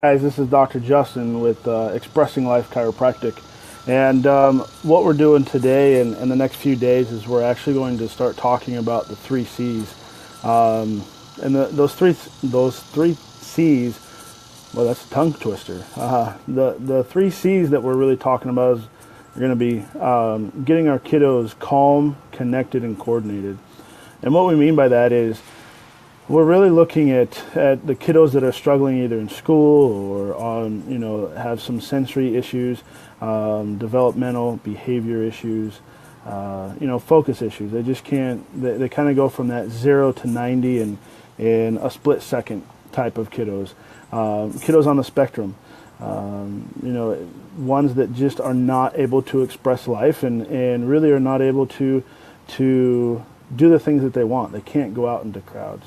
Guys, this is Dr. Justin with Expressing Life Chiropractic. And what we're doing today and in the next few days is we're actually going to start talking about the three C's. And those three C's, well, that's a tongue twister. The three C's that we're really talking about is are going to be getting our kiddos calm, connected, and coordinated. And what we mean by that is we're really looking at the kiddos that are struggling either in school or have some sensory issues, developmental behavior issues, focus issues. They just can't. They kind of go from that 0 to 90 in a split second type of kiddos. Kiddos on the spectrum. Ones that just are not able to express life and really are not able to do the things that they want. They can't go out into crowds.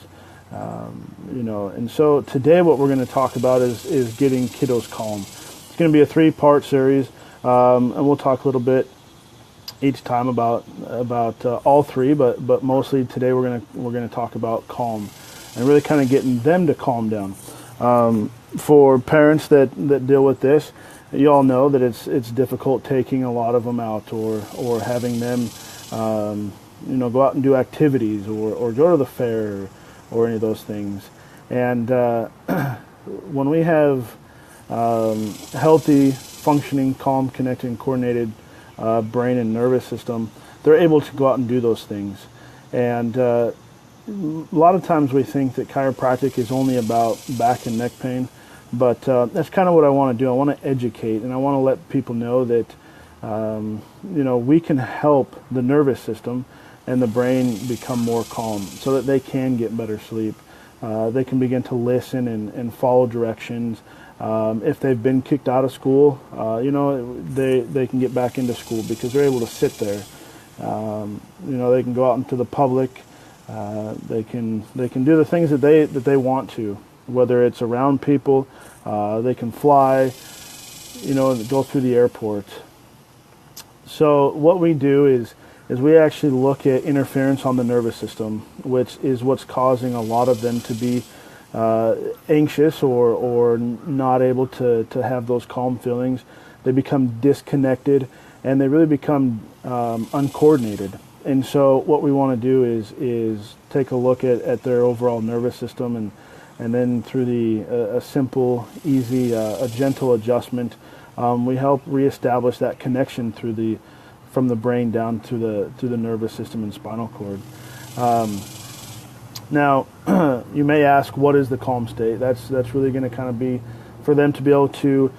And so today what we're going to talk about is getting kiddos calm. It's going to be a 3-part series, and we'll talk a little bit each time about all three, but mostly today we're going to talk about calm and really kind of getting them to calm down. For parents that deal with this, you all know that it's difficult taking a lot of them out or having them go out and do activities or go to the fair or any of those things. And when we have healthy, functioning, calm, connected, and coordinated brain and nervous system, they're able to go out and do those things. And a lot of times we think that chiropractic is only about back and neck pain, but that's kind of what I want to do. I want to educate, and I want to let people know that we can help the nervous system and the brain become more calm so that they can get better sleep. They can begin to listen and follow directions. If they've been kicked out of school, they can get back into school because they're able to sit there. They can go out into the public. They can do the things that they want to, whether it's around people. They can fly, go through the airport. So what we do is we actually look at interference on the nervous system, which is what's causing a lot of them to be anxious or not able to have those calm feelings. They become disconnected and they really become uncoordinated. And so what we want to do is take a look at their overall nervous system and then through a simple, easy, a gentle adjustment, we help reestablish that connection from the brain down to the nervous system and spinal cord. Now, you may ask, what is the calm state? That's really going to kind of be for them to be able to,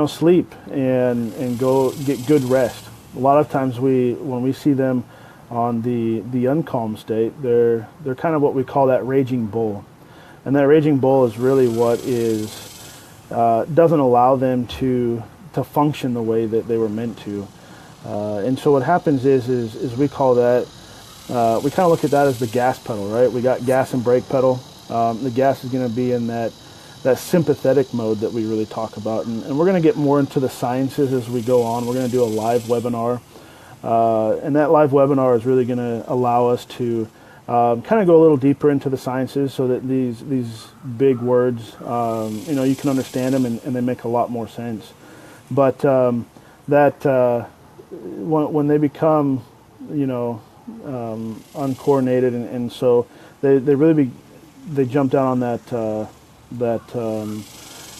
sleep and go get good rest. A lot of times when we see them on the uncalm state, they're kind of what we call that raging bull, and that raging bull is really what doesn't allow them to function the way that they were meant to. And so what happens is we call that, we kind of look at that as the gas pedal, right? We got gas and brake pedal. The gas is going to be in that sympathetic mode that we really talk about. And we're going to get more into the sciences as we go on. We're going to do a live webinar. And that live webinar is really going to allow us to kind of go a little deeper into the sciences so that these big words, you can understand them and they make a lot more sense. But when they become, uncoordinated, and so they really they jump down on that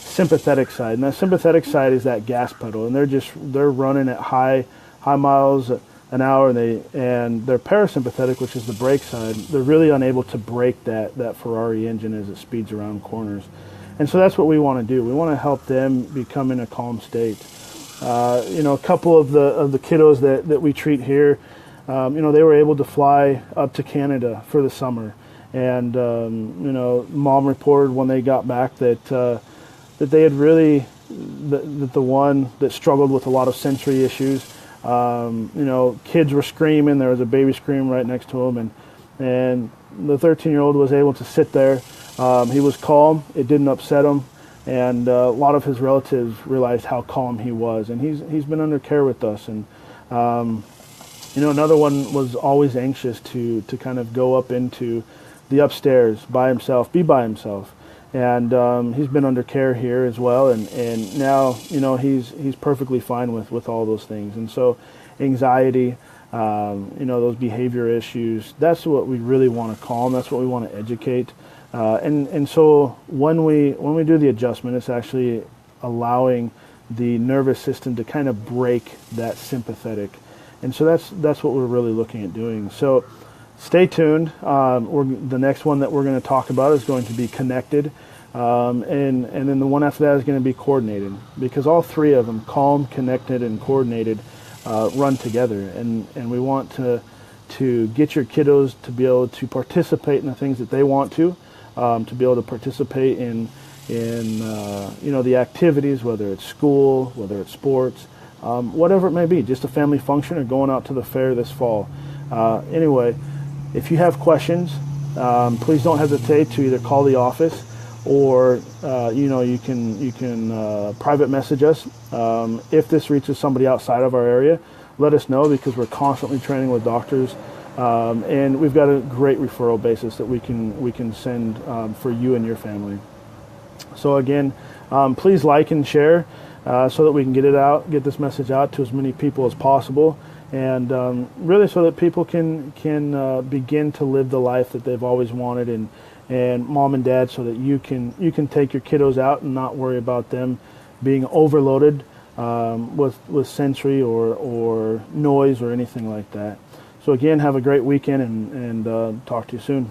sympathetic side, and that sympathetic side is that gas pedal, and they're running at high miles an hour, and they're parasympathetic, which is the brake side. They're really unable to brake that Ferrari engine as it speeds around corners, and so that's what we want to do. We want to help them become in a calm state. A couple of the kiddos that we treat here, they were able to fly up to Canada for the summer, and mom reported when they got back that they had really that the one that struggled with a lot of sensory issues, kids were screaming. There was a baby scream right next to him, and the 13-year-old was able to sit there. He was calm. It didn't upset him. And a lot of his relatives realized how calm he was, and he's been under care with us. And another one was always anxious to kind of go up into the upstairs by himself, be by himself, and he's been under care here as well, and now he's perfectly fine with all those things. And so anxiety, those behavior issues, that's what we really want to calm, that's what we want to educate. And so when we do the adjustment, it's actually allowing the nervous system to kind of break that sympathetic. And so that's what we're really looking at doing. So stay tuned. The next one that we're going to talk about is going to be connected. And then the one after that is going to be coordinated, because all three of them, calm, connected, and coordinated, run together. And we want to get your kiddos to be able to participate in the things that they want to be able to participate in the activities, whether it's school, whether it's sports, whatever it may be, just a family function or going out to the fair this fall. Anyway, if you have questions, please don't hesitate to either call the office or you can private message us. If this reaches somebody outside of our area, let us know, because we're constantly training with doctors, and we've got a great referral basis that we can send for you and your family. So again, please like and share so that we can get this message out to as many people as possible, and really so that people can begin to live the life that they've always wanted, and mom and dad, so that you can take your kiddos out and not worry about them being overloaded with sensory or noise or anything like that. So again, have a great weekend, and talk to you soon.